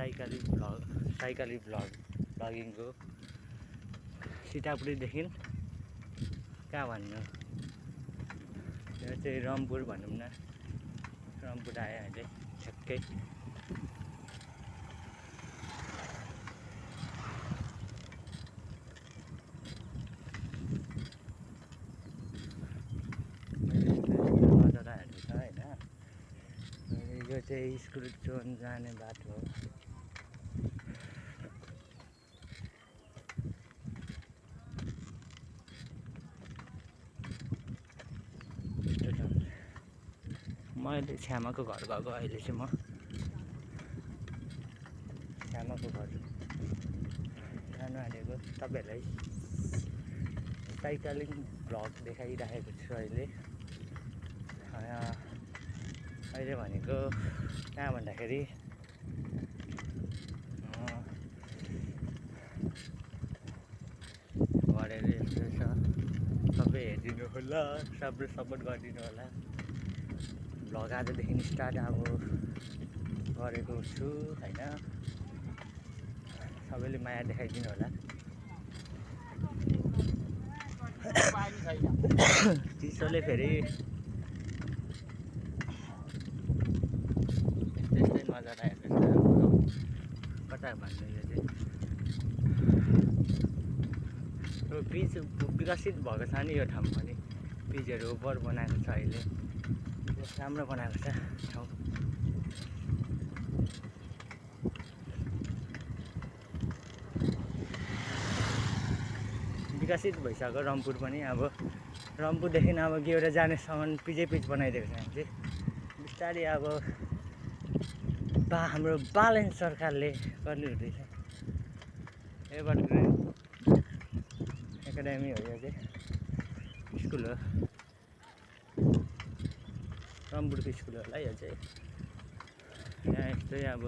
Cycling भ्लगिङको सितापुरीदेखि कहाँ भन्नु, यो चाहिँ रम्पुर भनौँ न। रम्पुर आयो अहिले छक्कै। नजाराहरू छ होइन। यो चाहिँ स्कुल जोन जाने बाटो हो। मैले श्यामाको घर गएको अहिले चाहिँ म श्यामाको घर जानु आँटेको तपाईँहरूलाई साइकलिङ भ्लग देखाइराखेको छु अहिले। अहिले भनेको कहाँ भन्दाखेरि घरहरू यस्तो छ, सबै हेरिदिनु होला, सबै सपोर्ट गरिदिनु होला। भ्लग आजदेखि स्टार्ट अब गरेको छु होइन। सबैले माया देखाइदिनु होला। चिसोले फेरि त्यस्तै नजारा आएको छ। कता भन्नु, यो चाहिँ पिच विकसित भएको छ नि यो ठाउँ पनि। पिचहरू ओभर बनाएको छ अहिले, राम्रो बनाएको छ ठाउँ। विकसित भइसक्यो रम्पुर पनि। अब रम्पुरदेखि अब गेउरा जानेसम्म पिचै पिच बनाइदिएको छ चाहिँ बिस्तारै। अब हाम्रो बालेन सरकारले गर्ने हुँदैछ। एभरग्रिन एकाडेमी हो यो चाहिँ, स्कुल हो, रम्पुरको स्कुल होला यो चाहिँ। यहाँ यस्तै अब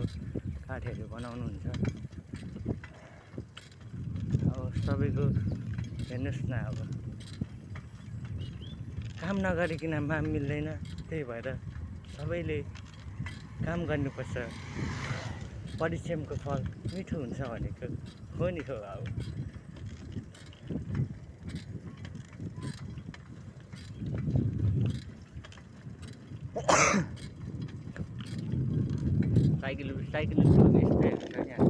काठहरू बनाउनुहुन्छ। अब सबैको हेर्नुहोस् न, अब काम नगरिकन मिल्दैन। त्यही भएर सबैले काम गर्नुपर्छ। परिश्रमको फल मिठो हुन्छ भनेको हो नि हो। अब साइकल यस्तै छ यहाँ।